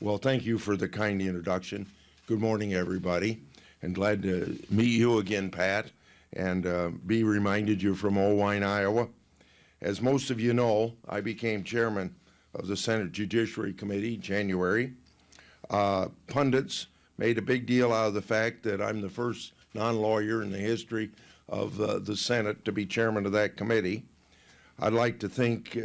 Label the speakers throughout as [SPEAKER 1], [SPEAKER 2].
[SPEAKER 1] Well, thank you for the kind introduction. Good morning, everybody, and glad to meet you again, Pat, and be reminded you're from Owine, Iowa. As most of you know, I became chairman of the Senate Judiciary Committee in January. Pundits made a big deal out of the fact that I'm the first non-lawyer in the history of the Senate to be chairman of that committee. I'd like to think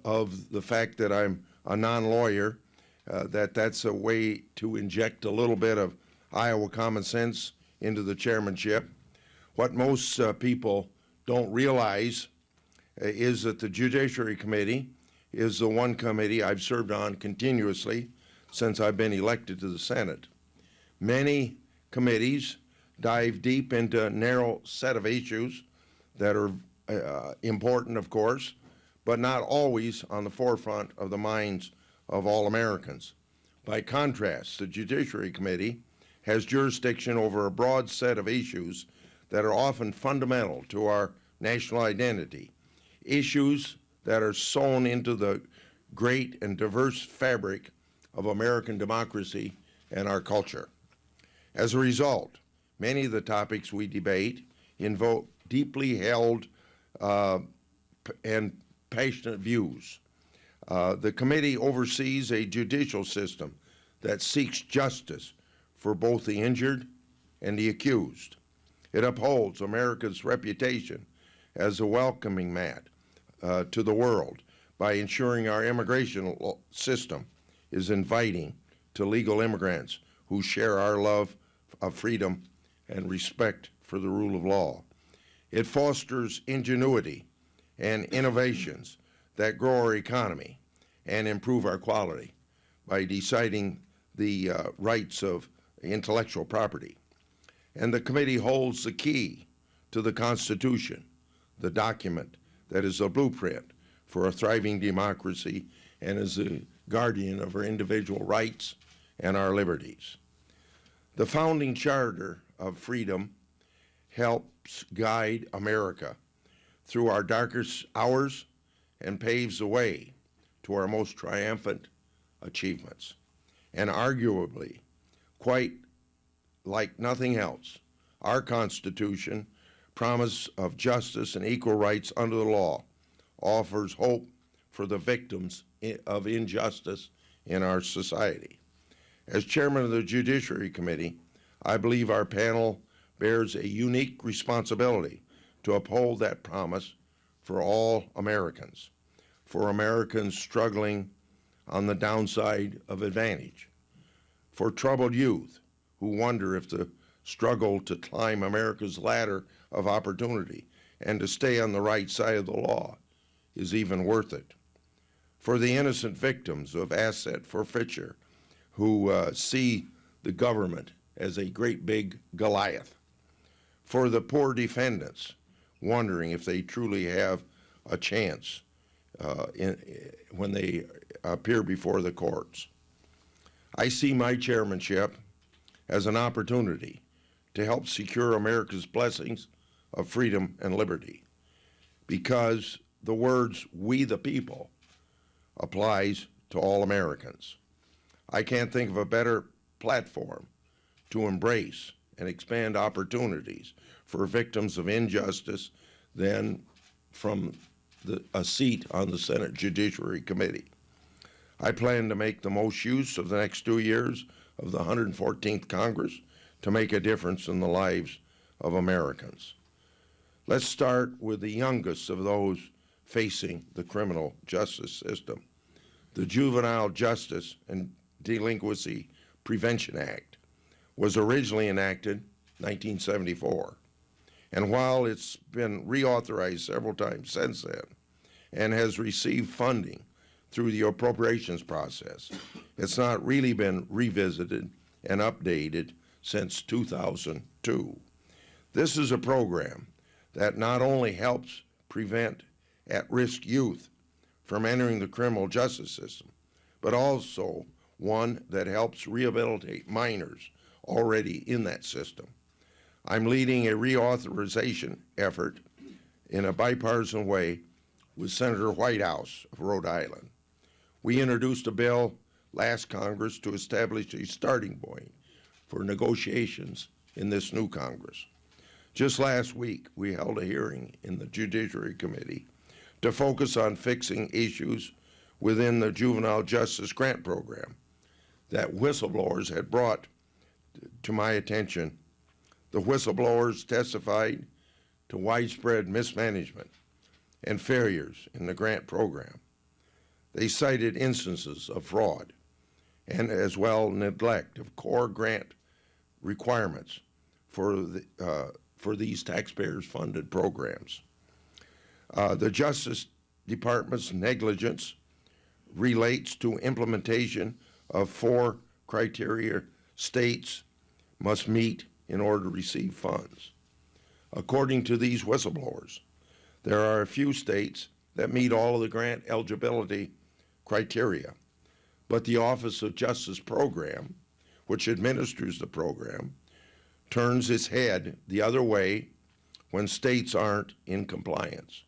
[SPEAKER 1] of the fact that I'm a non-lawyer, that's a way to inject a little bit of Iowa common sense into the chairmanship. What most people don't realize is that the Judiciary Committee is the one committee I've served on continuously since I've been elected to the Senate. Many committees dive deep into a narrow set of issues that are important, of course, but not always on the forefront of the minds of all Americans. By contrast, the Judiciary Committee has jurisdiction over a broad set of issues that are often fundamental to our national identity, issues that are sewn into the great and diverse fabric of American democracy and our culture. As a result, many of the topics we debate invoke deeply held and passionate views. The committee oversees a judicial system that seeks justice for both the injured and the accused. It upholds America's reputation as a welcoming mat to the world by ensuring our immigration system is inviting to legal immigrants who share our love of freedom and respect for the rule of law. It fosters ingenuity and innovations that grow our economy and improve our quality by deciding the rights of intellectual property. And the committee holds the key to the Constitution, the document that is a blueprint for a thriving democracy and is the guardian of our individual rights and our liberties. The founding charter of freedom helps guide America through our darkest hours and paves the way to our most triumphant achievements. And arguably, quite like nothing else, our Constitution, promise of justice and equal rights under the law, offers hope for the victims of injustice in our society. As chairman of the Judiciary Committee, I believe our panel bears a unique responsibility to uphold that promise for all Americans, for Americans struggling on the downside of advantage, for troubled youth who wonder if the struggle to climb America's ladder of opportunity and to stay on the right side of the law is even worth it, for the innocent victims of asset forfeiture who see the government as a great big Goliath, for the poor defendants wondering if they truly have a chance when they appear before the courts. I see my chairmanship as an opportunity to help secure America's blessings of freedom and liberty, because the words "we the people" applies to all Americans. I can't think of a better platform to embrace and expand opportunities for victims of injustice than from a seat on the Senate Judiciary Committee. I plan to make the most use of the next 2 years of the 114th Congress to make a difference in the lives of Americans. Let's start with the youngest of those facing the criminal justice system. The Juvenile Justice and Delinquency Prevention Act was originally enacted 1974. And while it's been reauthorized several times since then and has received funding through the appropriations process, it's not really been revisited and updated since 2002. This is a program that not only helps prevent at-risk youth from entering the criminal justice system, but also one that helps rehabilitate minors already in that system. I'm leading a reauthorization effort in a bipartisan way with Senator Whitehouse of Rhode Island. We introduced a bill last Congress to establish a starting point for negotiations in this new Congress. Just last week, we held a hearing in the Judiciary Committee to focus on fixing issues within the Juvenile Justice Grant Program that whistleblowers had brought to my attention. The whistleblowers testified to widespread mismanagement and failures in the grant program. They cited instances of fraud and as well neglect of core grant requirements for these taxpayers-funded programs. The Justice Department's negligence relates to implementation of 4 criteria states must meet in order to receive funds. According to these whistleblowers, there are a few states that meet all of the grant eligibility criteria, but the Office of Justice Program, which administers the program, turns its head the other way when states aren't in compliance.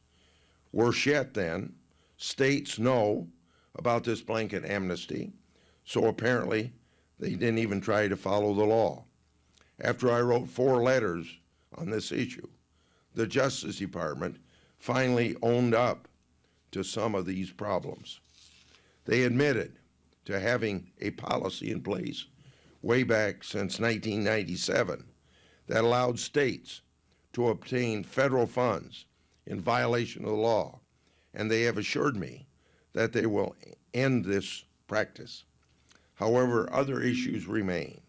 [SPEAKER 1] Worse yet then, states know about this blanket amnesty, so apparently they didn't even try to follow the law. After I wrote 4 letters on this issue, the Justice Department finally owned up to some of these problems. They admitted to having a policy in place way back since 1997 that allowed states to obtain federal funds in violation of the law, and they have assured me that they will end this practice. However, other issues remain,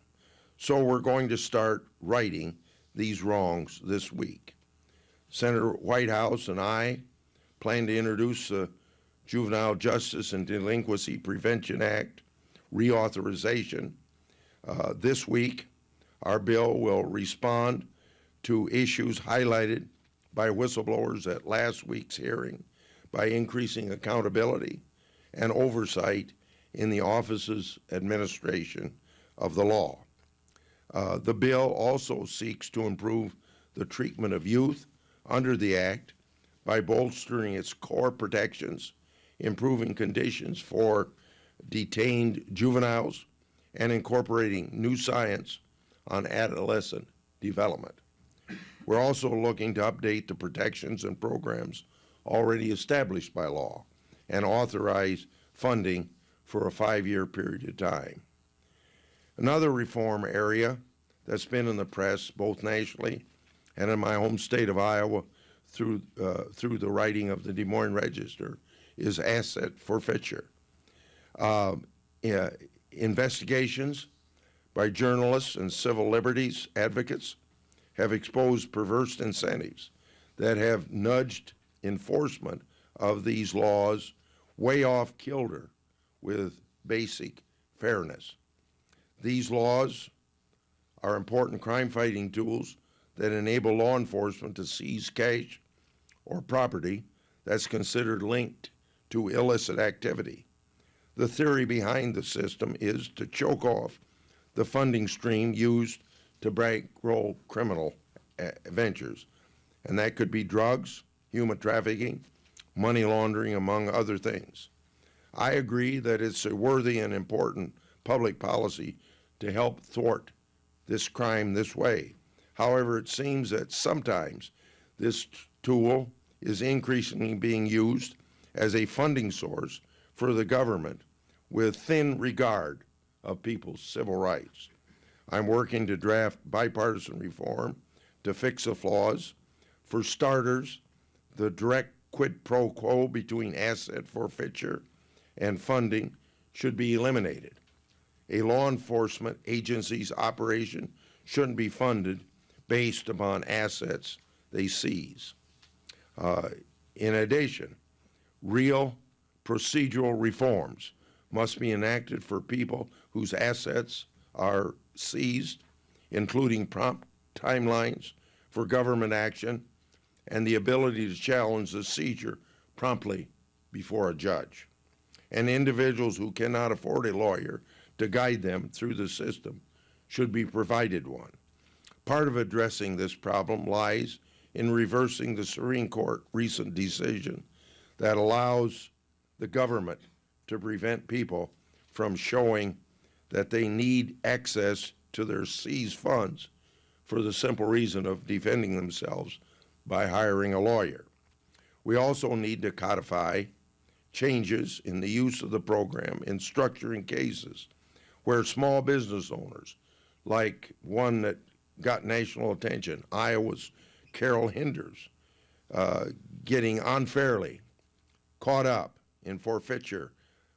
[SPEAKER 1] so we're going to start righting these wrongs this week. Senator Whitehouse and I plan to introduce the Juvenile Justice and Delinquency Prevention Act reauthorization. This week, our bill will respond to issues highlighted by whistleblowers at last week's hearing by increasing accountability and oversight in the office's administration of the law. The bill also seeks to improve the treatment of youth under the Act by bolstering its core protections, improving conditions for detained juveniles, and incorporating new science on adolescent development. We're also looking to update the protections and programs already established by law and authorize funding for a 5-year period of time. Another reform area that's been in the press both nationally and in my home state of Iowa through the writing of the Des Moines Register is asset forfeiture. Investigations by journalists and civil liberties advocates have exposed perverse incentives that have nudged enforcement of these laws way off kilter with basic fairness. These laws are important crime-fighting tools that enable law enforcement to seize cash or property that's considered linked to illicit activity. The theory behind the system is to choke off the funding stream used to bankroll criminal ventures, and that could be drugs, human trafficking, money laundering, among other things. I agree that it's a worthy and important public policy to help thwart this crime this way. However, it seems that sometimes this tool is increasingly being used as a funding source for the government with thin regard of people's civil rights. I'm working to draft bipartisan reform to fix the flaws. For starters, the direct quid pro quo between asset forfeiture and funding should be eliminated. A law enforcement agency's operation shouldn't be funded based upon assets they seize. In addition, real procedural reforms must be enacted for people whose assets are seized, including prompt timelines for government action and the ability to challenge the seizure promptly before a judge. And individuals who cannot afford a lawyer to guide them through the system should be provided one. Part of addressing this problem lies in reversing the Supreme Court recent decision that allows the government to prevent people from showing that they need access to their seized funds for the simple reason of defending themselves by hiring a lawyer. We also need to codify changes in the use of the program in structuring cases where small business owners, like one that got national attention, Iowa's Carol Hinders, getting unfairly caught up in forfeiture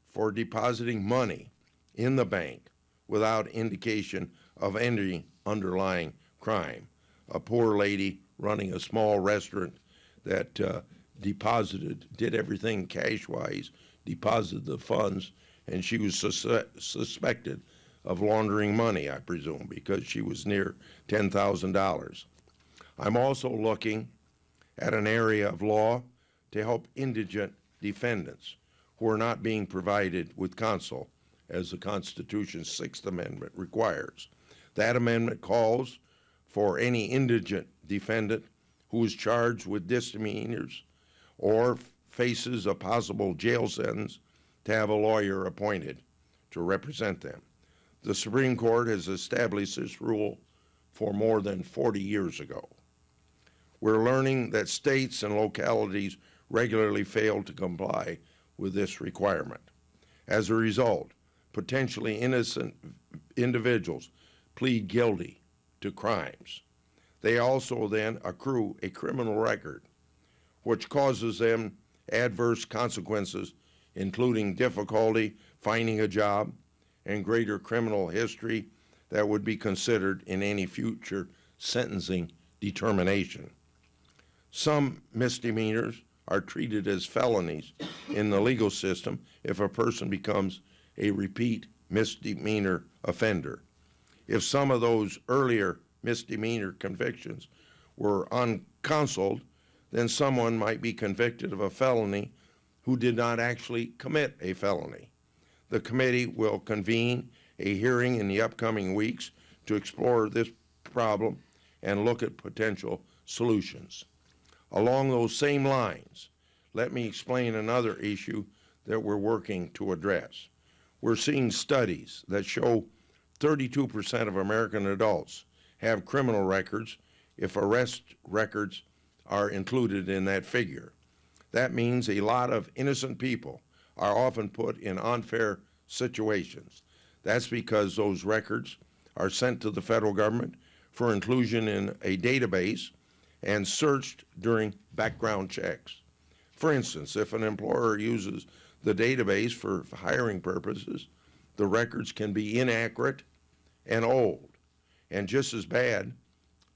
[SPEAKER 1] for depositing money in the bank without indication of any underlying crime. A poor lady running a small restaurant that did everything cash-wise, deposited the funds, and she was suspected of laundering money, I presume, because she was near $10,000. I'm also looking at an area of law to help indigent defendants who are not being provided with counsel, as the Constitution's Sixth Amendment requires. That amendment calls for any indigent defendant who is charged with misdemeanors or faces a possible jail sentence to have a lawyer appointed to represent them. The Supreme Court has established this rule for more than 40 years ago. We're learning that states and localities regularly fail to comply with this requirement. As a result, potentially innocent individuals plead guilty to crimes. They also then accrue a criminal record, which causes them adverse consequences, including difficulty finding a job and greater criminal history that would be considered in any future sentencing determination. Some misdemeanors are treated as felonies in the legal system if a person becomes a repeat misdemeanor offender. If some of those earlier misdemeanor convictions were uncounseled, then someone might be convicted of a felony who did not actually commit a felony. The committee will convene a hearing in the upcoming weeks to explore this problem and look at potential solutions. Along those same lines, let me explain another issue that we're working to address. We're seeing studies that show 32% of American adults have criminal records if arrest records are included in that figure. That means a lot of innocent people are often put in unfair situations. That's because those records are sent to the federal government for inclusion in a database and searched during background checks. For instance, if an employer uses the database for hiring purposes, the records can be inaccurate and old. And just as bad,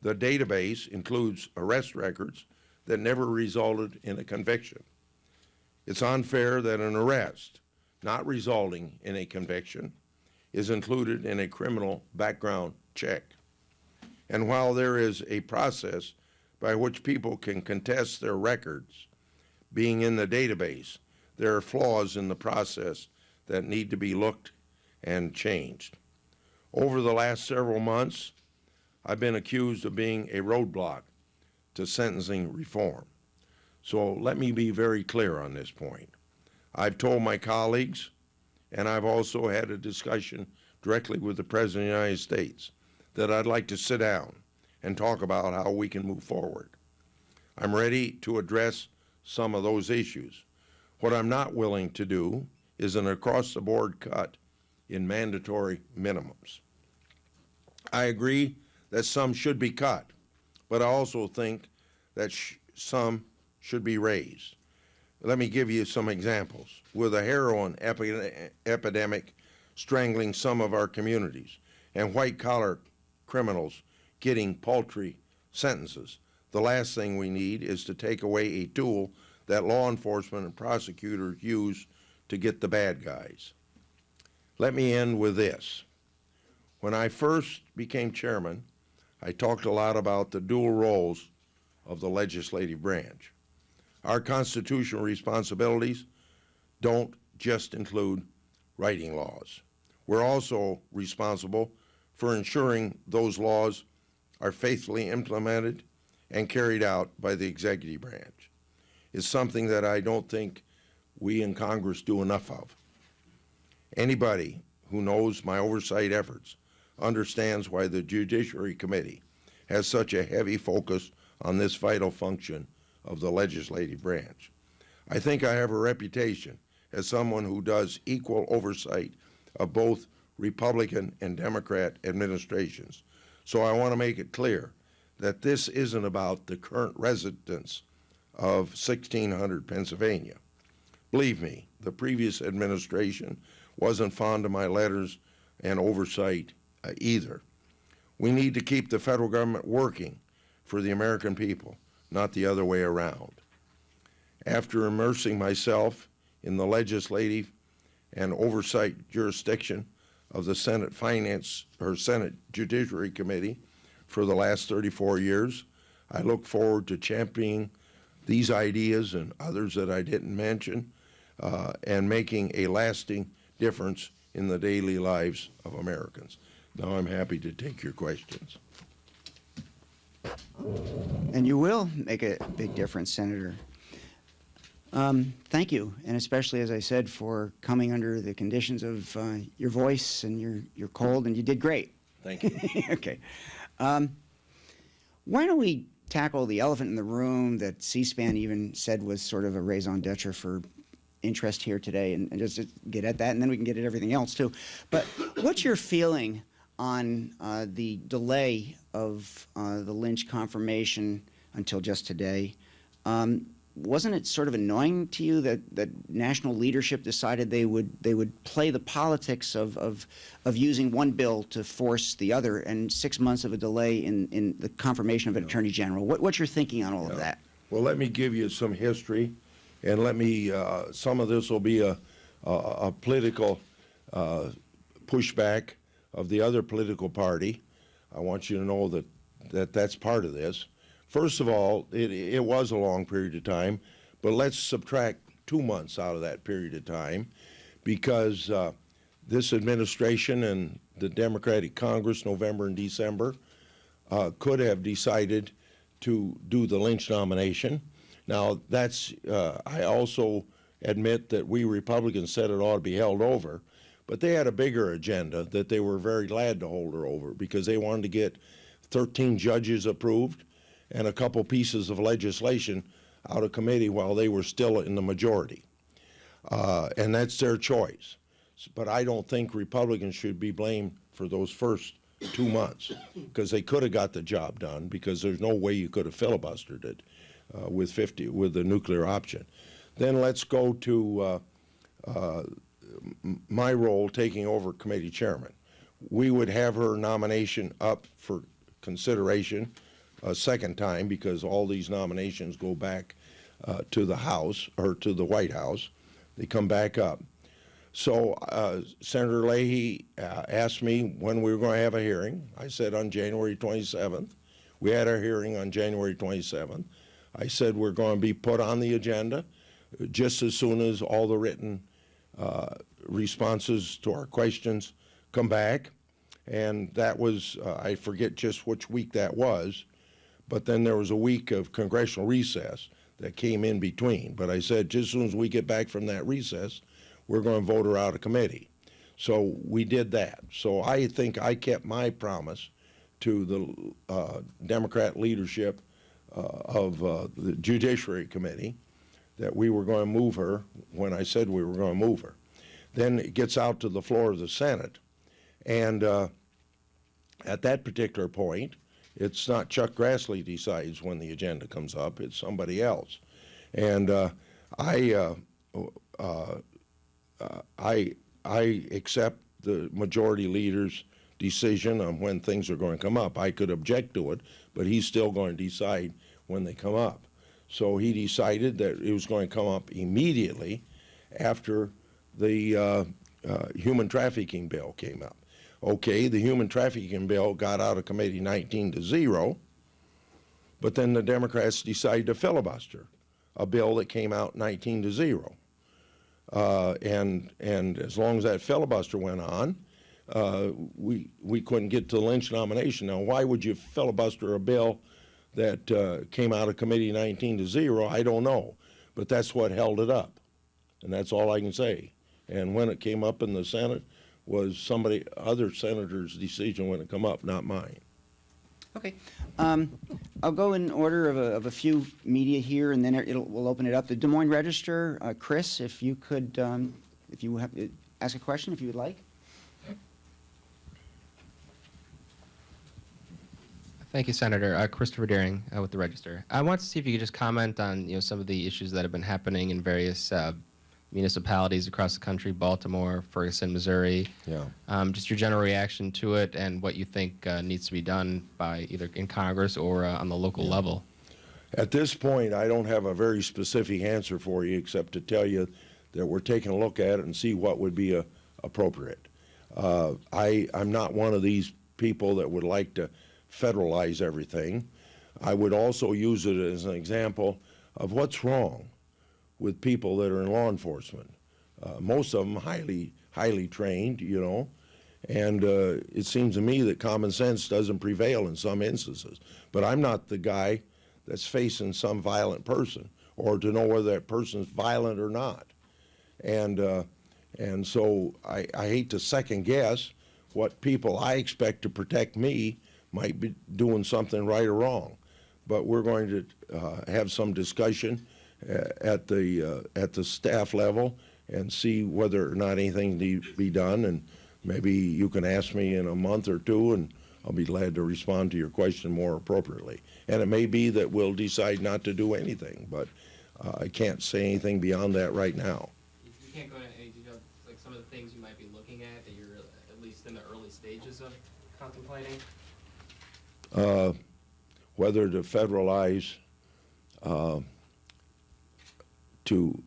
[SPEAKER 1] the database includes arrest records that never resulted in a conviction. It's unfair that an arrest not resulting in a conviction is included in a criminal background check. And while there is a process by which people can contest their records being in the database, there are flaws in the process that need to be looked and changed. Over the last several months, I've been accused of being a roadblock to sentencing reform. So let me be very clear on this point. I've told my colleagues, and I've also had a discussion directly with the President of the United States, that I'd like to sit down and talk about how we can move forward. I'm ready to address some of those issues. What I'm not willing to do is an across-the-board cut in mandatory minimums. I agree that some should be cut, but I also think that some should be raised. Let me give you some examples. With a heroin epidemic strangling some of our communities and white-collar criminals getting paltry sentences, the last thing we need is to take away a tool that law enforcement and prosecutors use to get the bad guys. Let me end with this. When I first became chairman, I talked a lot about the dual roles of the legislative branch. Our constitutional responsibilities don't just include writing laws. We're also responsible for ensuring those laws are faithfully implemented and carried out by the executive branch. It's something that I don't think we in Congress do enough of. Anybody who knows my oversight efforts understands why the Judiciary Committee has such a heavy focus on this vital function of the legislative branch. I think I have a reputation as someone who does equal oversight of both Republican and Democrat administrations. So I want to make it clear that this isn't about the current residents of 1600 Pennsylvania. Believe me, the previous administration wasn't fond of my letters and oversight either. We need to keep the federal government working for the American people, not the other way around. After immersing myself in the legislative and oversight jurisdiction of the Senate Judiciary Committee for the last 34 years, I look forward to championing these ideas and others that I didn't mention and making a lasting difference in the daily lives of Americans. Now I'm happy to take your questions.
[SPEAKER 2] And you will make a big difference, Senator. Thank you, and especially, as I said, for coming under the conditions of your voice and your cold, and you did great.
[SPEAKER 1] Thank you.
[SPEAKER 2] Okay. Why don't we tackle the elephant in the room that C-SPAN even said was sort of a raison d'etre for interest here today, and just get at that, and then we can get at everything else, too. But what's your feeling on the delay of the Lynch confirmation until just today? Wasn't it sort of annoying to you that national leadership decided they would play the politics of using one bill to force the other, and 6 months of a delay in the confirmation of an attorney general? What's your thinking on all of that?
[SPEAKER 1] Well, let me give you some history, and let me. Some of this will be a political pushback of the other political party. I want you to know that that's part of this. First of all, it was a long period of time, but let's subtract 2 months out of that period of time, because this administration and the Democratic Congress, November and December, could have decided to do the Lynch nomination. Now, that's, I also admit that we Republicans said it ought to be held over, but they had a bigger agenda that they were very glad to hold her over, because they wanted to get 13 judges approved and a couple pieces of legislation out of committee while they were still in the majority. And that's their choice. But I don't think Republicans should be blamed for those first 2 months, because they could have got the job done, because there's no way you could have filibustered it with the nuclear option. Then let's go to my role taking over committee chairman. We would have her nomination up for consideration a second time, because all these nominations go back to the House, or to the White House. They come back up. So Senator Leahy asked me when we were going to have a hearing. I said on January 27th. We had our hearing on January 27th. I said we're going to be put on the agenda just as soon as all the written responses to our questions come back. And that was, I forget just which week that was, but then there was a week of congressional recess that came in between. But I said, just as soon as we get back from that recess, we're going to vote her out of committee. So we did that. So I think I kept my promise to the Democrat leadership of the Judiciary Committee that we were going to move her when I said we were going to move her. Then it gets out to the floor of the Senate, and at that particular point, it's not Chuck Grassley decides when the agenda comes up, it's somebody else. And I accept the majority leader's decision on when things are going to come up. I could object to it, but he's still going to decide when they come up. So he decided that it was going to come up immediately after the human trafficking bill came up. Okay, the human trafficking bill got out of committee 19-0, but then the Democrats decided to filibuster a bill that came out 19-0. And as long as that filibuster went on, we couldn't get to the Lynch nomination. Now, why would you filibuster a bill that came out of committee 19-0? I don't know, but that's what held it up, and that's all I can say. And when it came up in the Senate was other senator's decision when it come up, not mine.
[SPEAKER 2] Okay. I'll go in order of a few media here, and then we'll open it up. The Des Moines Register, Chris, if you could, if you have, ask a question, if you would like.
[SPEAKER 3] Thank you, Senator. Christopher Deering with the Register. I want to see if you could just comment on some of the issues that have been happening in various municipalities across the country, Baltimore, Ferguson, Missouri.
[SPEAKER 1] Yeah.
[SPEAKER 3] Just your general reaction to it and what you think needs to be done by either in Congress or on the local level.
[SPEAKER 1] At this point, I don't have a very specific answer for you except to tell you that we're taking a look at it and see what would be appropriate. I'm not one of these people that would like to federalize everything. I would also use it as an example of what's wrong with people that are in law enforcement. Most of them highly trained, and it seems to me that common sense doesn't prevail in some instances. But I'm not the guy that's facing some violent person or to know whether that person's violent or not. And so I hate to second guess what people I expect to protect me might be doing something right or wrong. But we're going to have some discussion at the staff level and see whether or not anything needs to be done. And maybe you can ask me in a month or two, and I'll be glad to respond to your question more appropriately. And it may be that we'll decide not to do anything, but I can't say anything beyond that right now.
[SPEAKER 3] You can't go into like some of the things you might be looking at that you're at least in the early stages of contemplating?
[SPEAKER 1] Whether to federalize, to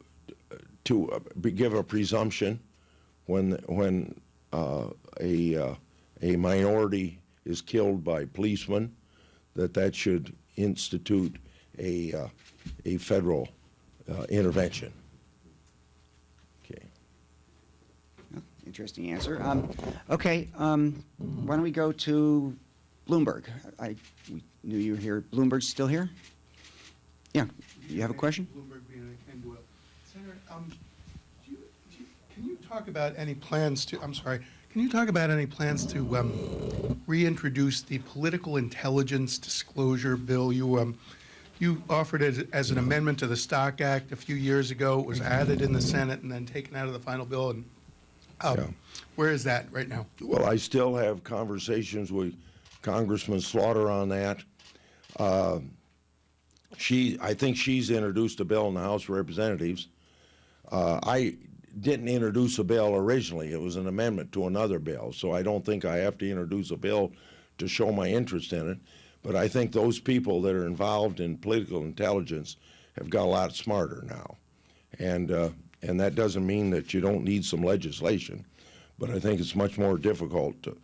[SPEAKER 1] give a presumption when a minority is killed by policemen, that should institute a federal intervention. Okay.
[SPEAKER 2] Interesting answer. Okay. Why don't we go to Bloomberg? We knew you were here. Bloomberg's still here? Yeah. You have a question?
[SPEAKER 4] Bloomberg being a Ken Doyle. Senator, can you talk about any plans to, can you talk about any plans to reintroduce the political intelligence disclosure bill? You offered it as an amendment to the Stock Act a few years ago. It was added in the Senate and then taken out of the final bill. And where is that right now?
[SPEAKER 1] Well, I still have conversations with Congressman Slaughter on that. I think she's introduced a bill in the House of Representatives. I didn't introduce a bill originally. It was an amendment to another bill, so I don't think I have to introduce a bill to show my interest in it. But I think those people that are involved in political intelligence have got a lot smarter now. And that doesn't mean that you don't need some legislation, but I think it's much more difficult to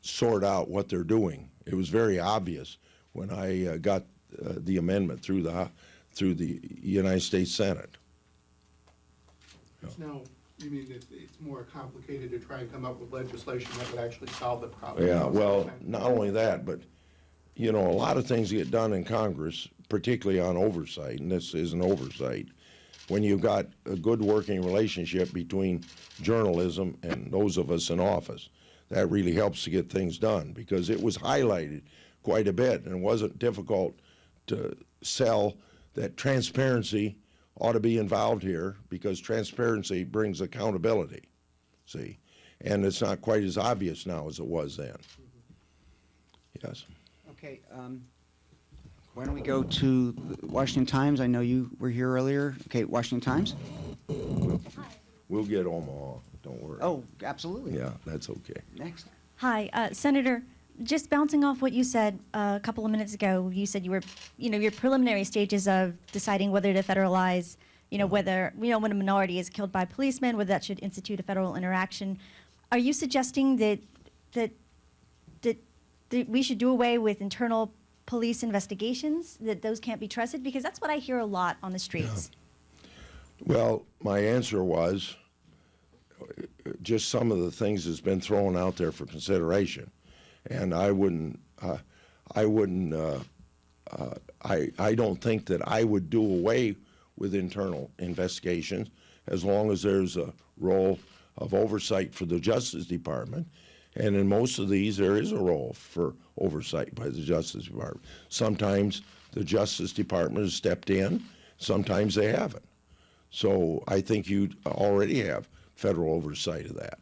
[SPEAKER 1] sort out what they're doing. It was very obvious when I got the amendment through the United States Senate.
[SPEAKER 4] No, you mean it's more complicated to try and come up with legislation that would actually solve the problem?
[SPEAKER 1] Yeah, well, not only that, but, a lot of things get done in Congress, particularly on oversight, and this is an oversight, when you've got a good working relationship between journalism and those of us in office. That really helps to get things done, because it was highlighted quite a bit, and it wasn't difficult to sell that transparency ought to be involved here, because transparency brings accountability, see? And it's not quite as obvious now as it was then. Yes.
[SPEAKER 2] Okay. Why don't we go to the Washington Times? I know you were here earlier. Okay, Washington Times?
[SPEAKER 1] We'll get Omaha, don't worry.
[SPEAKER 2] Oh, absolutely.
[SPEAKER 1] Yeah, that's okay.
[SPEAKER 2] Next.
[SPEAKER 5] Hi, Senator. Just bouncing off what you said a couple of minutes ago, you said you were, your preliminary stages of deciding whether to federalize, whether, when a minority is killed by policemen, whether that should institute a federal interaction. Are you suggesting that we should do away with internal police investigations, that those can't be trusted? Because that's what I hear a lot on the streets.
[SPEAKER 1] Yeah. Well, my answer was just some of the things that's been thrown out there for consideration. And I don't think that I would do away with internal investigations as long as there's a role of oversight for the Justice Department. And in most of these, there is a role for oversight by the Justice Department. Sometimes the Justice Department has stepped in, sometimes they haven't. So I think you already have federal oversight of that.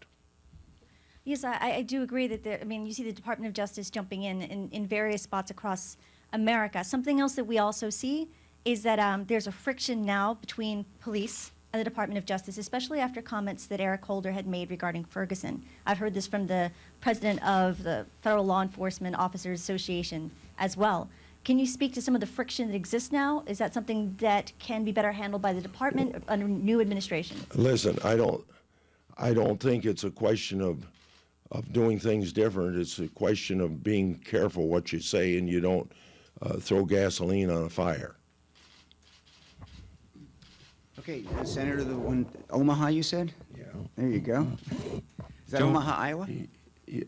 [SPEAKER 5] Yes, I do agree that I mean, you see the Department of Justice jumping in various spots across America. Something else that we also see is that there's a friction now between police and the Department of Justice, especially after comments that Eric Holder had made regarding Ferguson. I've heard this from the president of the Federal Law Enforcement Officers Association as well. Can you speak to some of the friction that exists now? Is that something that can be better handled by the department under new administration?
[SPEAKER 1] Listen, I don't think it's a question of doing things different. It's a question of being careful what you say and you don't throw gasoline on a fire.
[SPEAKER 2] Okay, Senator, the one, Omaha, you said?
[SPEAKER 1] Yeah.
[SPEAKER 2] There you go. Is that Omaha, Iowa?
[SPEAKER 1] Yeah,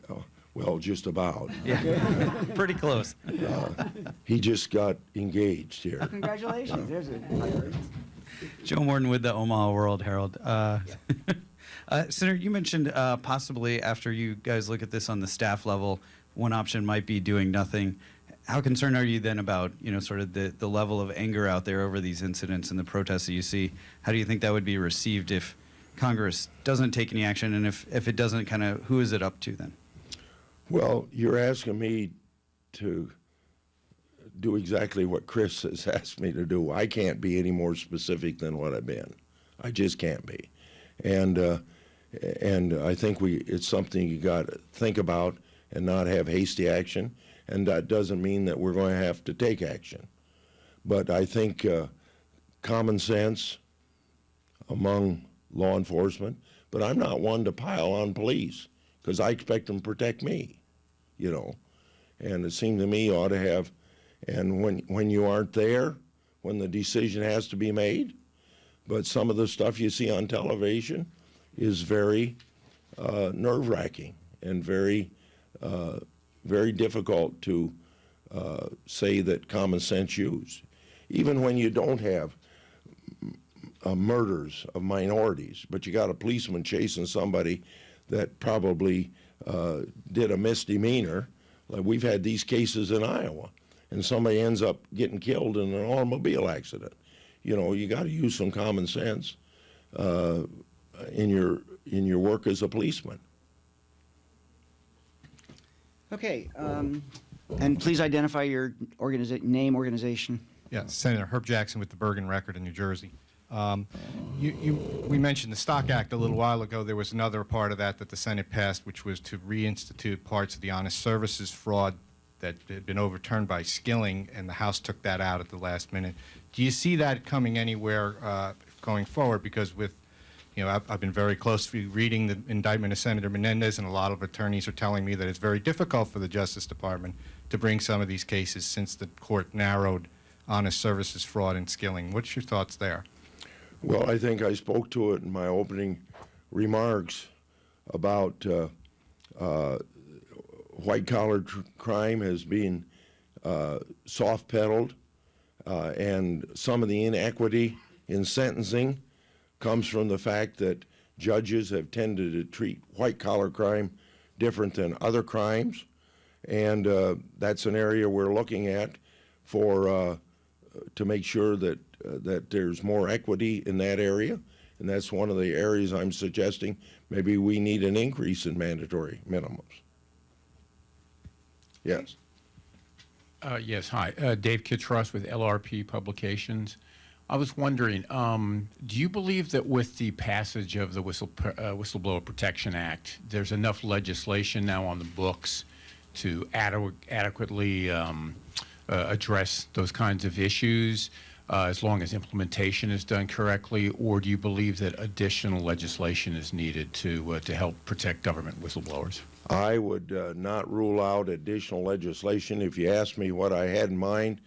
[SPEAKER 1] well, just about.
[SPEAKER 6] Yeah, pretty close.
[SPEAKER 1] He just got engaged here.
[SPEAKER 2] Oh, congratulations. There's a
[SPEAKER 6] Joe Morton with the Omaha World Herald. Senator, you mentioned possibly after you guys look at this on the staff level, one option might be doing nothing. How concerned are you then about, sort of the level of anger out there over these incidents and the protests that you see? How do you think that would be received if Congress doesn't take any action? And if it doesn't, kind of who is it up to then?
[SPEAKER 1] Well, you're asking me to do exactly what Chris has asked me to do. I can't be any more specific than what I've been. I just can't be. And I think it's something you got to think about and not have hasty action. And that doesn't mean that we're going to have to take action. But I think common sense among law enforcement, but I'm not one to pile on police because I expect them to protect me, And it seemed to me you ought to have, and when you aren't there, when the decision has to be made, but some of the stuff you see on television is very nerve-wracking and very difficult to say that common sense used. Even when you don't have murders of minorities, but you got a policeman chasing somebody that probably did a misdemeanor. Like we've had these cases in Iowa, and somebody ends up getting killed in an automobile accident. You got to use some common sense in your work as a policeman.
[SPEAKER 2] Okay, and please identify your organization.
[SPEAKER 7] Yeah, Senator Herb Jackson with the Bergen Record in New Jersey. We mentioned the Stock Act a little while ago. There was another part of that the Senate passed, which was to reinstitute parts of the honest services fraud that had been overturned by Skilling, and the House took that out at the last minute. Do you see that coming anywhere going forward? Because I've been very closely reading the indictment of Senator Menendez, and a lot of attorneys are telling me that it's very difficult for the Justice Department to bring some of these cases since the court narrowed honest services fraud in Skilling. What's your thoughts there?
[SPEAKER 1] Well, I think I spoke to it in my opening remarks about white-collar crime has been soft-pedaled, and some of the inequity in sentencing comes from the fact that judges have tended to treat white-collar crime different than other crimes, and that's an area we're looking at to make sure that there's more equity in that area, and that's one of the areas I'm suggesting maybe we need an increase in mandatory minimums. Yes.
[SPEAKER 8] Yes, hi. Dave Kittros with LRP Publications. I was wondering, do you believe that with the passage of the Whistleblower Protection Act, there's enough legislation now on the books to adequately address those kinds of issues as long as implementation is done correctly, or do you believe that additional legislation is needed to help protect government whistleblowers?
[SPEAKER 1] I would not rule out additional legislation. If you ask me what I had in mind,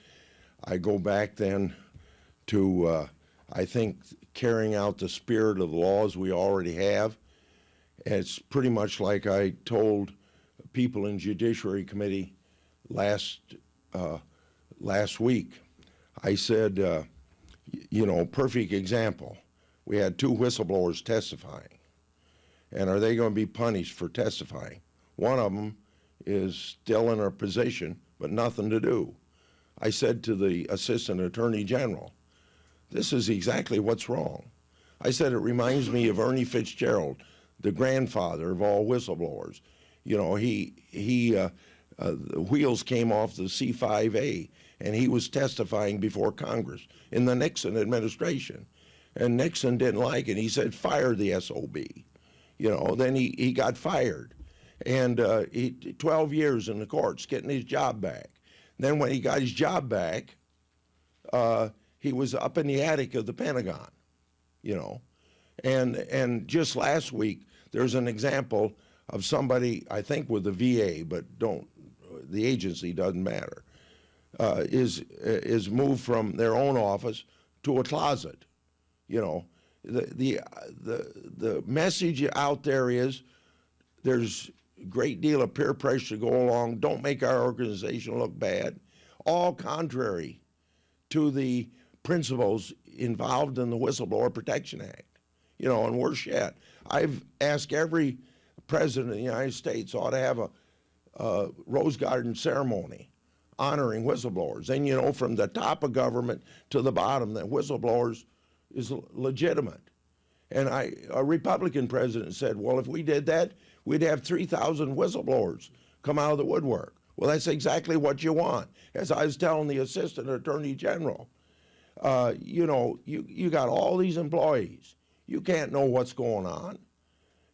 [SPEAKER 1] I go back then to, I think, carrying out the spirit of the laws we already have. And it's pretty much like I told people in Judiciary Committee last week. I said, perfect example. we had 2 whistleblowers testifying. And are they going to be punished for testifying? One of them is still in her position, but nothing to do. I said to the Assistant Attorney General, this is exactly what's wrong. I said, it reminds me of Ernie Fitzgerald, the grandfather of all whistleblowers. You know, the wheels came off the C-5A, and he was testifying before Congress in the Nixon administration. And Nixon didn't like it. He said, fire the SOB. You know, then he got fired. And 12 years in the courts getting his job back. Then when he got his job back, he was up in the attic of the Pentagon, you know. And just last week, there's an example of somebody, I think with the VA, but the agency doesn't matter, is moved from their own office to a closet, you know. The message out there is there's a great deal of peer pressure to go along. Don't make our organization look bad. All contrary to the principles involved in the Whistleblower Protection Act. You know, and worse yet, I've asked every president of the United States ought to have a Rose Garden ceremony honoring whistleblowers. And, you know, from the top of government to the bottom, that whistleblowers is legitimate. And a Republican president said, well, if we did that, we'd have 3,000 whistleblowers come out of the woodwork. Well, that's exactly what you want. As I was telling the Assistant Attorney General, you know, you got all these employees. You can't know what's going on.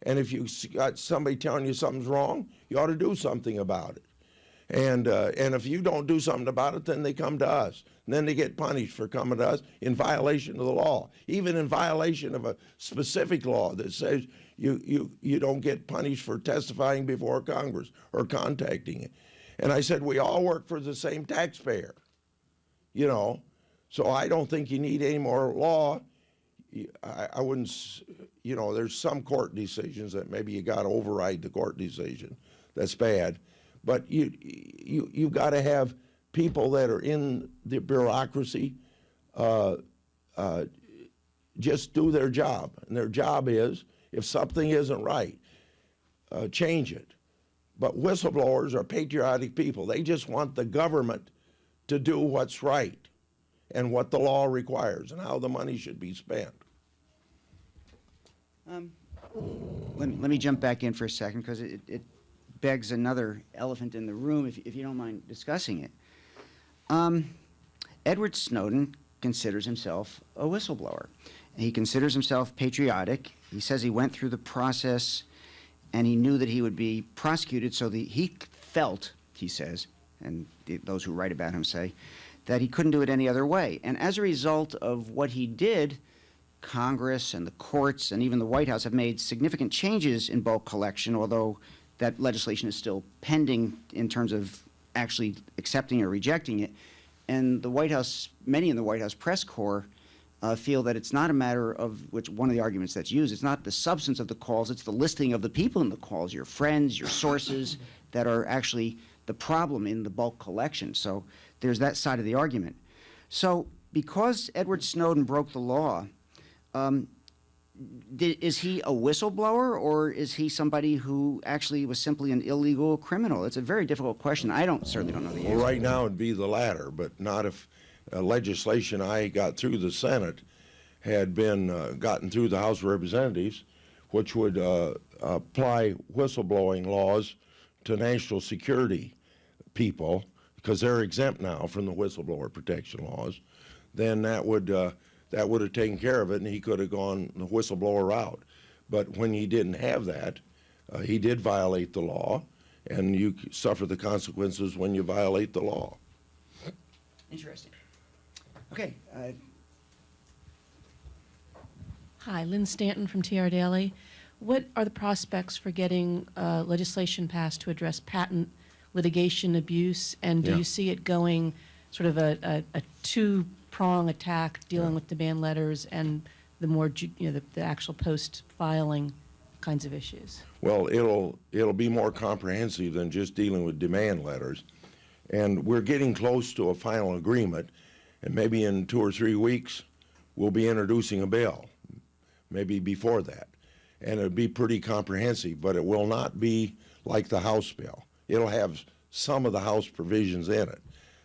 [SPEAKER 1] And if you got somebody telling you something's wrong, you ought to do something about it. And if you don't do something about it, then they come to us. And then they get punished for coming to us in violation of the law, even in violation of a specific law that says you don't get punished for testifying before Congress or contacting it. And I said, we all work for the same taxpayer, you know. So I don't think you need any more law. I wouldn't, you know, there's some court decisions that maybe you got to override the court decision. That's bad. But you've got to have people that are in the bureaucracy just do their job. And their job is, if something isn't right, change it. But whistleblowers are patriotic people. They just want the government to do what's right and what the law requires and how the money should be spent.
[SPEAKER 2] Let me jump back in for a second, because it begs another elephant in the room, if you don't mind discussing it. Edward Snowden considers himself a whistleblower. He considers himself patriotic. He says he went through the process and he knew that he would be prosecuted, so he felt, he says, and those who write about him say, that he couldn't do it any other way. And as a result of what he did, Congress and the courts and even the White House have made significant changes in bulk collection, although that legislation is still pending in terms of actually accepting or rejecting it. And the White House, many in the White House press corps feel that it's not a matter of which one of the arguments that's used, it's not the substance of the calls, it's the listing of the people in the calls, your friends, your sources, that are actually the problem in the bulk collection. So there's that side of the argument. So because Edward Snowden broke the law, is he a whistleblower, or is he somebody who actually was simply an illegal criminal? It's a very difficult question. Certainly don't know the answer.
[SPEAKER 1] Well, right now it'd be the latter, but not if legislation I got through the Senate had been gotten through the House of Representatives, which would apply whistleblowing laws to national security people, because they're exempt now from the whistleblower protection laws. Then that would have taken care of it, and he could have gone the whistleblower route. But when he didn't have that, he did violate the law, and you suffer the consequences when you violate the law.
[SPEAKER 2] Interesting. Okay.
[SPEAKER 9] Hi, Lynn Stanton from TR Daily. What are the prospects for getting legislation passed to address patent litigation abuse, and do you see it going sort of a two-prong attack, dealing with demand letters and the more, the actual post-filing kinds of issues?
[SPEAKER 1] Well, it'll be more comprehensive than just dealing with demand letters, and we're getting close to a final agreement, and maybe in 2 or 3 weeks we'll be introducing a bill. maybe before that. And it'll be pretty comprehensive, but it will not be like the House bill. It'll have some of the House provisions in it.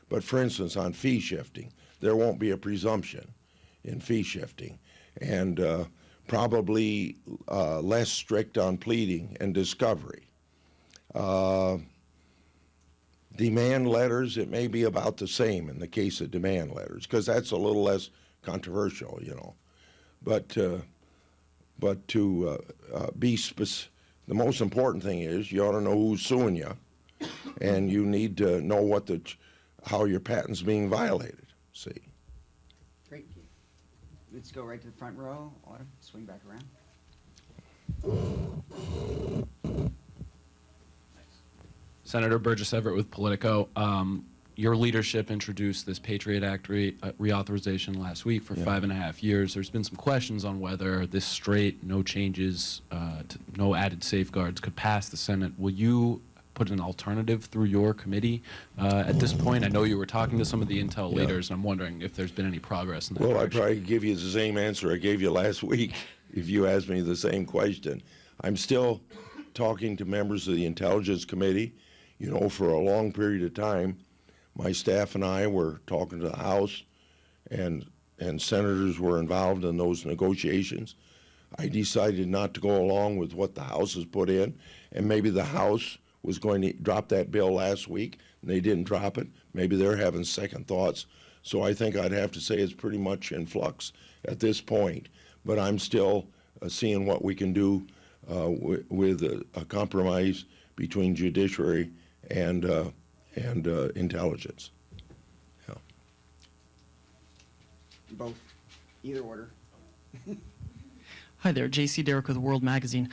[SPEAKER 1] But for instance, on fee shifting, there won't be a presumption in fee shifting, and probably less strict on pleading and discovery. Demand letters, it may be about the same in the case of demand letters, because that's a little less controversial, you know. But to be specific, the most important thing is you ought to know who's suing you, and you need to know what how your patent's being violated. See.
[SPEAKER 2] Great. Let's go right to the front row. Autumn, swing back around.
[SPEAKER 10] Senator Burgess Everett with Politico. Your leadership introduced this Patriot Act reauthorization last week for 5.5 years. There's been some questions on whether this straight, no changes, no added safeguards could pass the Senate. Will you put an alternative through your committee at this point? I know you were talking to some of the Intel leaders, and I'm wondering if there's been any progress in that
[SPEAKER 1] Well,
[SPEAKER 10] direction.
[SPEAKER 1] I'd probably give you the same answer I gave you last week if you asked me the same question. I'm still talking to members of the Intelligence Committee. You know, for a long period of time, my staff and I were talking to the House, and senators were involved in those negotiations. I decided not to go along with what the House has put in, and maybe the House was going to drop that bill last week, and they didn't drop it. Maybe they're having second thoughts. So I think I'd have to say it's pretty much in flux at this point. But I'm still seeing what we can do with a compromise between judiciary and intelligence. Yeah.
[SPEAKER 2] Both, either order.
[SPEAKER 11] Hi there, J.C. Derrick with World Magazine.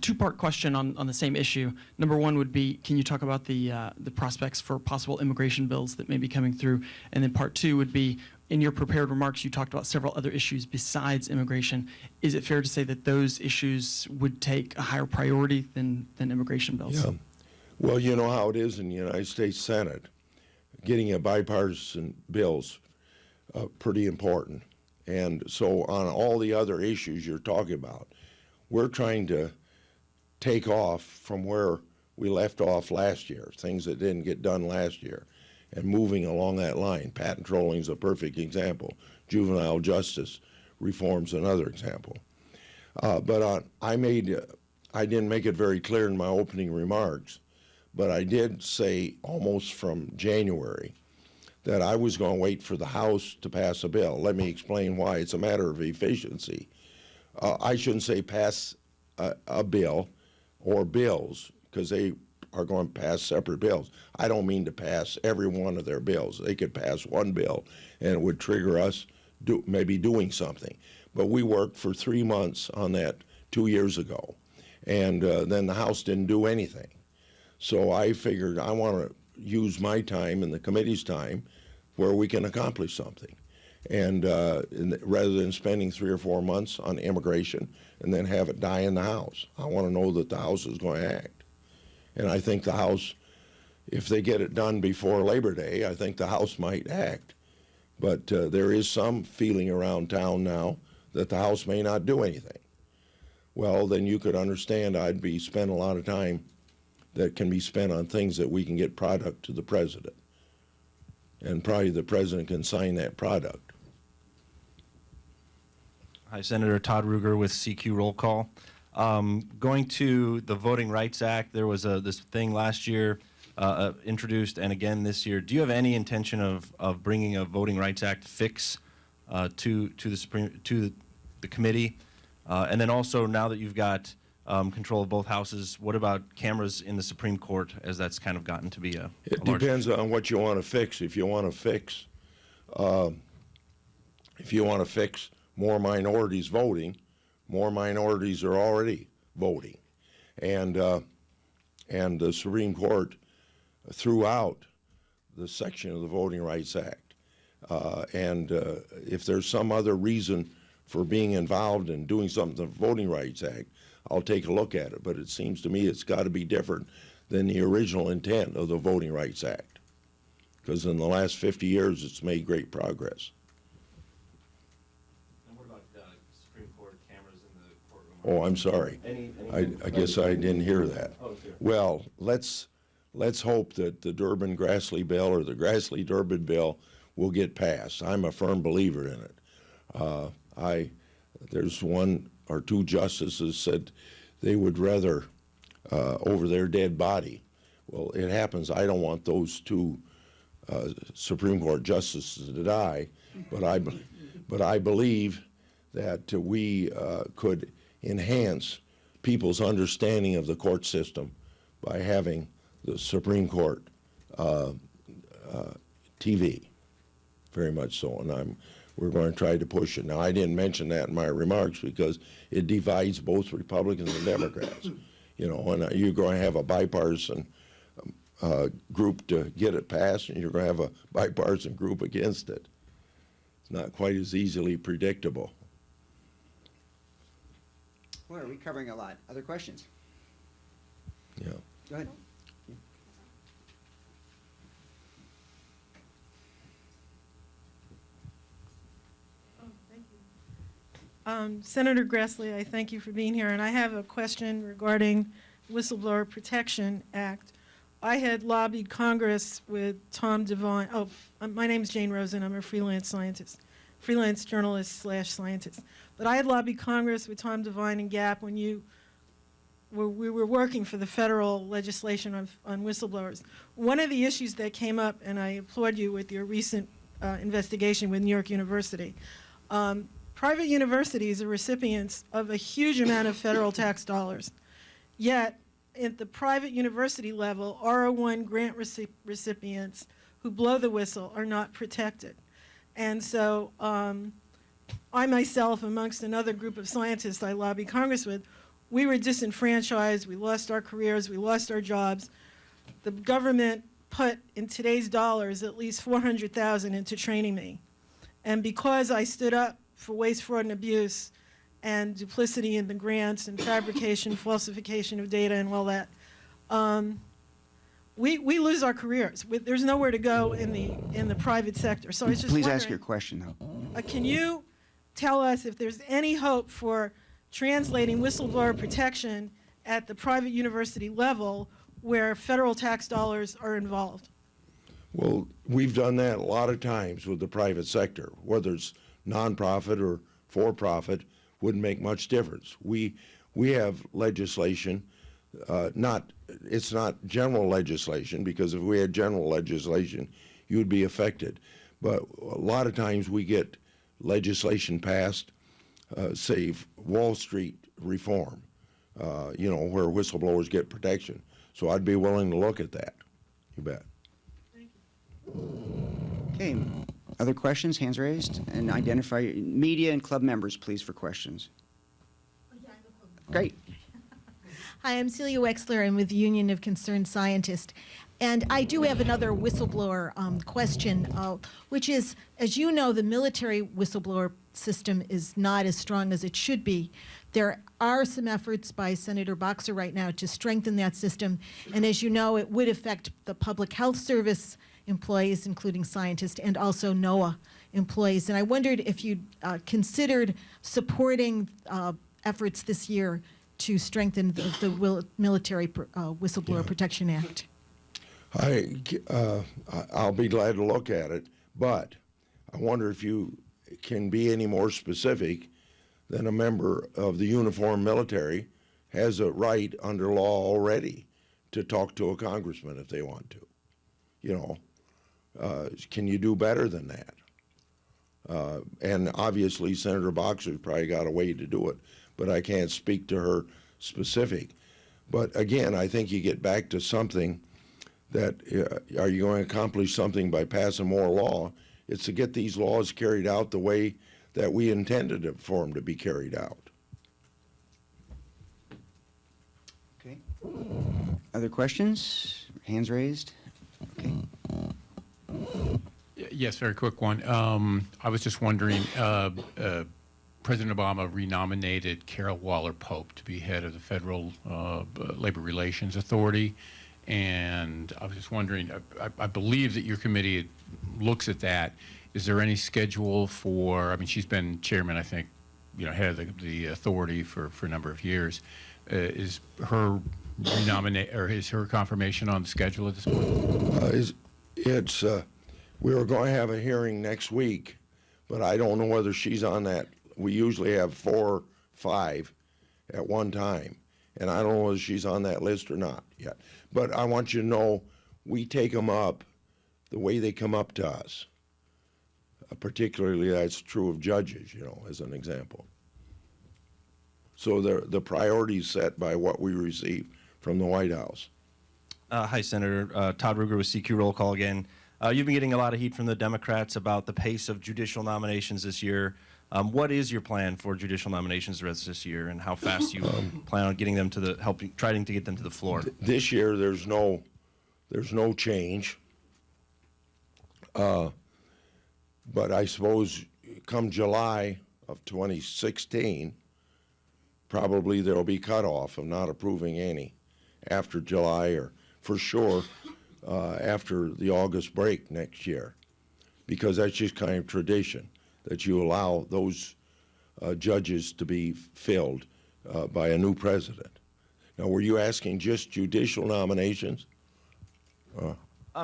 [SPEAKER 11] Two-part question on the same issue. Number one would be, can you talk about the prospects for possible immigration bills that may be coming through? And then part two would be, in your prepared remarks, you talked about several other issues besides immigration. Is it fair to say that those issues would take a higher priority than immigration bills?
[SPEAKER 1] Yeah. Well, you know how it is in the United States Senate. Getting a bipartisan bill's pretty important. And so on all the other issues you're talking about, we're trying to take off from where we left off last year, things that didn't get done last year, and moving along that line. Patent trolling is a perfect example. Juvenile justice reform's another example. But I didn't make it very clear in my opening remarks, but I did say almost from January that I was going to wait for the House to pass a bill. Let me explain why. It's a matter of efficiency. I shouldn't say pass a bill or bills, because they are going to pass separate bills. I don't mean to pass every one of their bills. They could pass one bill and it would trigger us maybe doing something. But we worked for 3 months on that 2 years ago, and then the House didn't do anything. So I figured I want to use my time and the committee's time where we can accomplish something. And rather than spending 3 or 4 months on immigration and then have it die in the House, I want to know that the House is going to act. And I think the House, if they get it done before Labor Day, I think the House might act. But there is some feeling around town now that the House may not do anything. Well, then you could understand I'd be spending a lot of time that can be spent on things that we can get product to the president. And probably the president can sign that product.
[SPEAKER 12] Hi, Senator Todd Ruger with CQ Roll Call. Going to the Voting Rights Act, there was this thing last year introduced, and again this year. Do you have any intention of bringing a Voting Rights Act fix to the committee? And then also, now that you've got control of both houses, what about cameras in the Supreme Court, as that's kind of gotten to be a large
[SPEAKER 1] Depends
[SPEAKER 12] issue?
[SPEAKER 1] on what you want to fix. If you want to fix more minorities voting, more minorities are already voting, and the Supreme Court threw out the section of the Voting Rights Act, and if there's some other reason for being involved in doing something with the Voting Rights Act, I'll take a look at it. But it seems to me it's got to be different than the original intent of the Voting Rights Act, because in the last 50 years it's made great progress.
[SPEAKER 12] And what about Supreme Court cameras
[SPEAKER 1] Oh, I'm sorry. I guess I didn't hear that. Well, let's hope that the Durbin-Grassley bill or the Grassley-Durbin bill will get passed. I'm a firm believer in it. There's one or two justices said they would rather over their dead body. Well, it happens. I don't want those two Supreme Court justices to die, but I believe that we could enhance people's understanding of the court system by having the Supreme Court TV, very much so, and we're going to try to push it. Now, I didn't mention that in my remarks because it divides both Republicans and Democrats, you know, and you're going to have a bipartisan group to get it passed, and you're going to have a bipartisan group against it. It's not quite as easily predictable.
[SPEAKER 2] Well, are we covering a lot? Other questions?
[SPEAKER 1] Yeah.
[SPEAKER 2] Go ahead.
[SPEAKER 13] Senator Grassley, I thank you for being here, and I have a question regarding Whistleblower Protection Act. I had lobbied Congress with Tom Devine. My name is Jane Rosen. I'm a freelance scientist, freelance journalist / scientist. But I had lobbied Congress with Tom Devine and Gap when we were working for the federal legislation on whistleblowers. One of the issues that came up, and I applaud you with your recent investigation with New York University, private universities are recipients of a huge amount of federal tax dollars. Yet, at the private university level, R01 grant recipients who blow the whistle are not protected. And so I myself, amongst another group of scientists I lobbied Congress with, we were disenfranchised, we lost our careers, we lost our jobs. The government put, in today's dollars, at least $400,000 into training me. And because I stood up for waste, fraud, and abuse, and duplicity in the grants, and fabrication, falsification of data, and all that, we lose our careers. There's nowhere to go in the private sector. So I was just
[SPEAKER 2] Please
[SPEAKER 13] wondering,
[SPEAKER 2] ask your question, though.
[SPEAKER 13] can you tell us if there's any hope for translating whistleblower protection at the private university level where federal tax dollars are involved?
[SPEAKER 1] Well, we've done that a lot of times with the private sector, whether it's nonprofit or for-profit, wouldn't make much difference. We have legislation, it's not general legislation, because if we had general legislation, you'd be affected. But a lot of times we get legislation passed, say Wall Street reform, you know, where whistleblowers get protection. So I'd be willing to look at that. You bet.
[SPEAKER 13] Thank you.
[SPEAKER 2] Okay. Other questions? Hands raised. And identify media and club members, please, for questions. Great.
[SPEAKER 14] Hi, I'm Celia Wexler. I'm with the Union of Concerned Scientists. And I do have another whistleblower question, which is, as you know, the military whistleblower system is not as strong as it should be. There are some efforts by Senator Boxer right now to strengthen that system. And as you know, it would affect the Public Health Service employees, including scientists, and also NOAA employees. And I wondered if you'd considered supporting efforts this year to strengthen the Military Whistleblower Protection Act.
[SPEAKER 1] I'll be glad to look at it, but I wonder if you can be any more specific than a member of the uniformed military has a right under law already to talk to a congressman if they want to. You know, can you do better than that? And obviously Senator Boxer's probably got a way to do it, but I can't speak to her specific. But again, I think you get back to something that are you going to accomplish something by passing more law? It's to get these laws carried out the way that we intended it for them to be carried out.
[SPEAKER 2] Okay. Other questions? Hands raised? Okay.
[SPEAKER 8] Yes, very quick one. I was just wondering, President Obama renominated Carol Waller Pope to be head of the Federal Labor Relations Authority. And I was just wondering, I believe that your committee looks at that. Is there any schedule for, I mean, she's been chairman, I think, head of the authority for a number of years. Is her is her confirmation on the schedule at this point?
[SPEAKER 1] We were going to have a hearing next week, but I don't know whether she's on that. We usually have 4 or 5 at one time, and I don't know whether she's on that list or not yet. But I want you to know we take them up the way they come up to us. Particularly, that's true of judges, as an example. So the priorities set by what we receive from the White House.
[SPEAKER 12] Hi, Senator. Todd Ruger with CQ Roll Call again. You've been getting a lot of heat from the Democrats about the pace of judicial nominations this year. What is your plan for judicial nominations the rest of this year, and how fast you plan on getting them to trying to get them to the floor?
[SPEAKER 1] This year, there's no change. But I suppose come July of 2016, probably there will be cutoff of not approving any after July, or for sure after the August break next year, because that's just kind of tradition that you allow those judges to be filled by a new president. Now, were you asking just judicial nominations?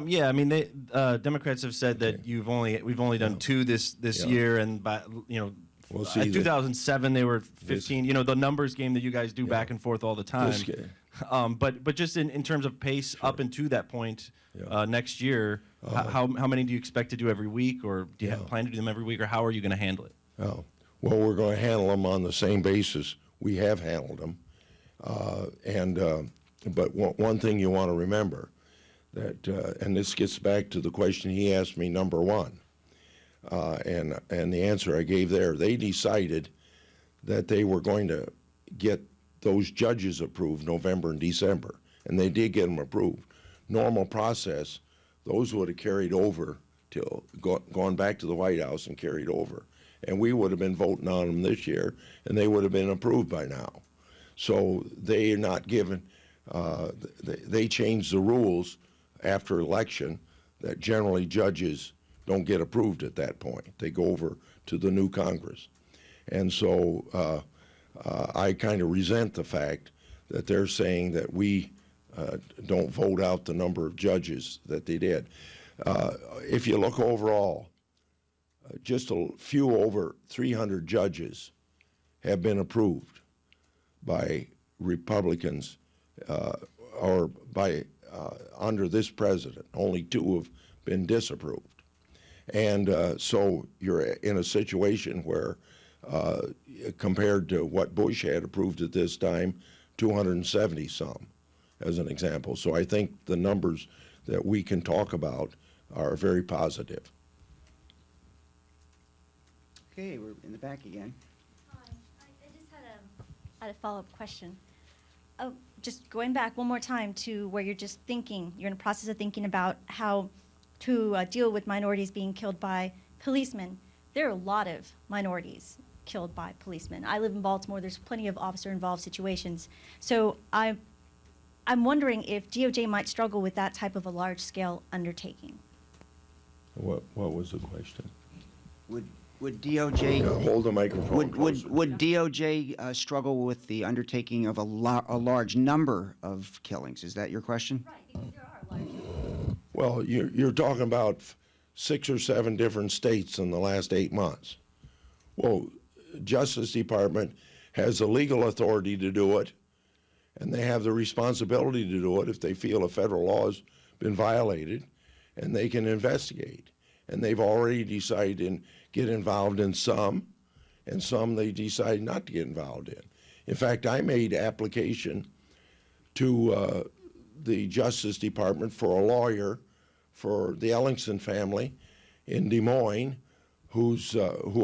[SPEAKER 12] Yeah, I mean, Democrats have said that we've only done 2 this year, and by
[SPEAKER 1] We'll see
[SPEAKER 12] in 2007 they were 15. The numbers game that you guys do back and forth all the time. But just in terms of pace up into that point next year, how many do you expect to do every week, or do you have plan to do them every week, or how are you going to handle it?
[SPEAKER 1] Oh, well, we're going to handle them on the same basis we have handled them, but one thing you want to remember that, and this gets back to the question he asked me, number 1. And the answer I gave there, they decided that they were going to get those judges approved November and December, and they did get them approved. Normal process, those would have carried over till gone back to the White House and carried over, and we would have been voting on them this year, and they would have been approved by now. So they are not given. They changed the rules after election that generally judges don't get approved at that point. They go over to the new Congress. And so I kind of resent the fact that they're saying that we don't vote out the number of judges that they did. If you look overall, just a few over 300 judges have been approved by Republicans or by under this president. Only 2 have been disapproved. And so you're in a situation where, compared to what Bush had approved at this time, 270 some, as an example. So I think the numbers that we can talk about are very positive.
[SPEAKER 2] Okay, we're in the back again.
[SPEAKER 5] Hi, I just had a follow-up question. Just going back one more time to where you're just thinking, you're in the process of thinking about how to deal with minorities being killed by policemen. There are a lot of minorities killed by policemen. I live in Baltimore. There's plenty of officer-involved situations. So I'm wondering if DOJ might struggle with that type of a large-scale undertaking.
[SPEAKER 1] What was the question?
[SPEAKER 2] Would DOJ
[SPEAKER 1] hold the microphone?
[SPEAKER 2] Would DOJ struggle with the undertaking of a large number of killings? Is that your question?
[SPEAKER 5] Right, because there are large numbers.
[SPEAKER 1] Well, you're talking about 6 or 7 different states in the last 8 months. Well, Justice Department has the legal authority to do it, and they have the responsibility to do it if they feel a federal law has been violated, and they can investigate. And they've already decided to get involved in some, and some they decide not to get involved in. In fact, I made application to the Justice Department for a lawyer for the Ellingson family in Des Moines, who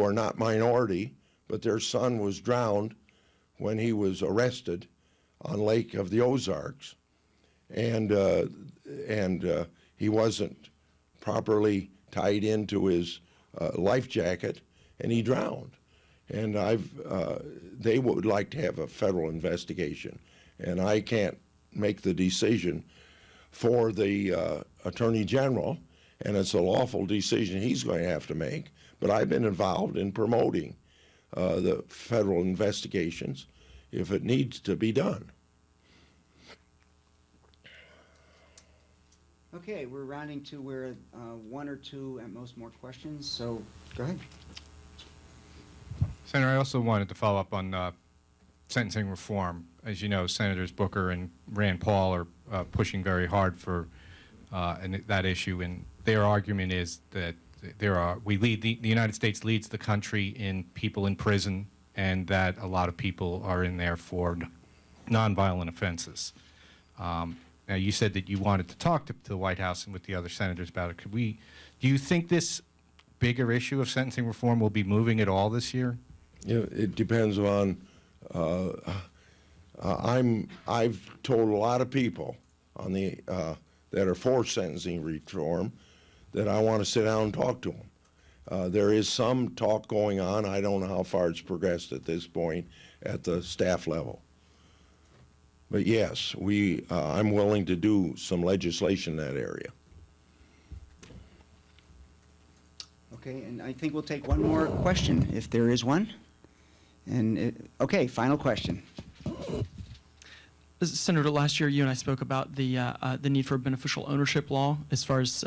[SPEAKER 1] are not minority, but their son was drowned when he was arrested on Lake of the Ozarks, and he wasn't properly tied into his life jacket, and he drowned. And they would like to have a federal investigation, and I can't make the decision for the Attorney General, and it's a lawful decision he's going to have to make. But I've been involved in promoting the federal investigations if it needs to be done.
[SPEAKER 2] Okay, we're rounding to where one or two at most more questions, so go ahead.
[SPEAKER 7] Senator, I also wanted to follow up on sentencing reform. As you know, Senators Booker and Rand Paul are pushing very hard for that issue, and their argument is that the United States leads the country in people in prison, and that a lot of people are in there for nonviolent offenses. Now, you said that you wanted to talk to the White House and with the other senators about it. Do you think this bigger issue of sentencing reform will be moving at all this year?
[SPEAKER 1] It depends on. I've told a lot of people on the that are for sentencing reform that I want to sit down and talk to them. There is some talk going on. I don't know how far it's progressed at this point at the staff level. But yes, I'm willing to do some legislation in that area.
[SPEAKER 2] Okay, and I think we'll take one more question, if there is one. And okay, final question.
[SPEAKER 11] Senator, last year you and I spoke about the need for a beneficial ownership law as far as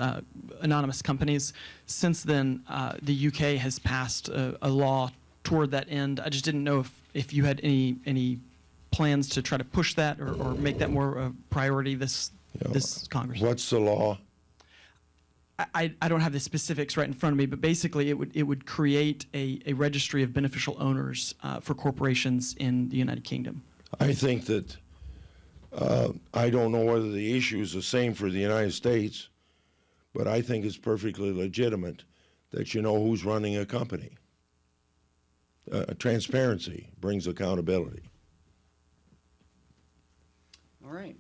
[SPEAKER 11] anonymous companies. Since then, the UK has passed a law toward that end. I just didn't know if you had any plans to try to push that or make that more a priority this Congress.
[SPEAKER 1] What's the law?
[SPEAKER 11] I don't have the specifics right in front of me, but basically it would create a registry of beneficial owners for corporations in the United Kingdom.
[SPEAKER 1] I think that I don't know whether the issue is the same for the United States, but I think it's perfectly legitimate that you know who's running a company. Transparency brings accountability.
[SPEAKER 2] All right.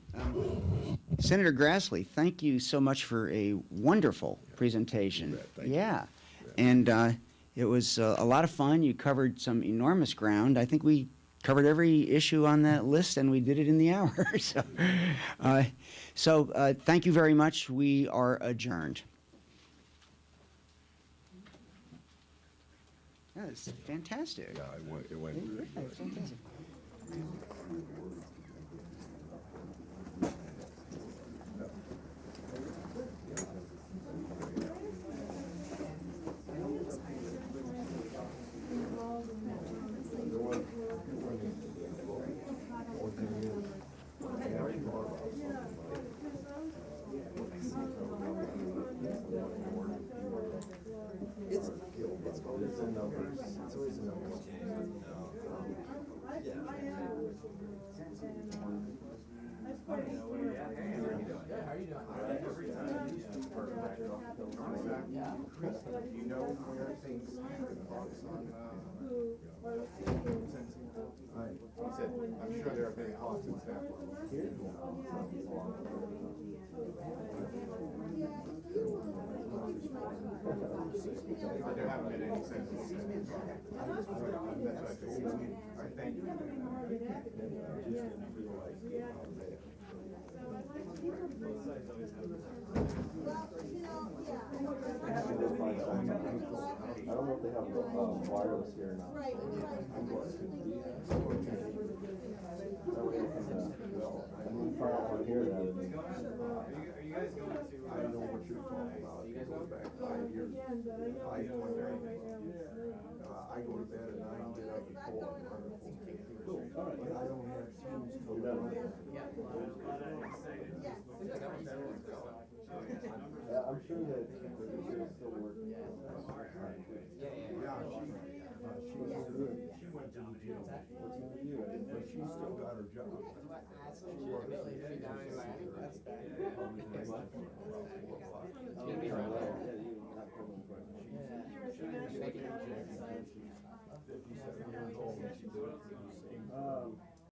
[SPEAKER 2] Senator Grassley, thank you so much for a wonderful presentation. Yeah. And it was a lot of fun. You covered some enormous ground. I think we covered every issue on that list, and we did it in the hour. So thank you very much. We are adjourned. That is fantastic.
[SPEAKER 1] Yeah, it went really good.
[SPEAKER 2] Fantastic.
[SPEAKER 15] I'm sure there are many costs in staff but there haven't been any sentences. That's what I figured. All right, thank you.
[SPEAKER 16] I don't know if they have wireless here or not. Right. Hear that.
[SPEAKER 15] Are you guys going to? I don't know what you're talking about. It goes back 5 years. I go to bed at 9, get up at 4, and run at 4. But I don't have teams to run.
[SPEAKER 16] I'm sure that she's still working.
[SPEAKER 15] Yeah, she was good. She went to the jail. But she still got her job. She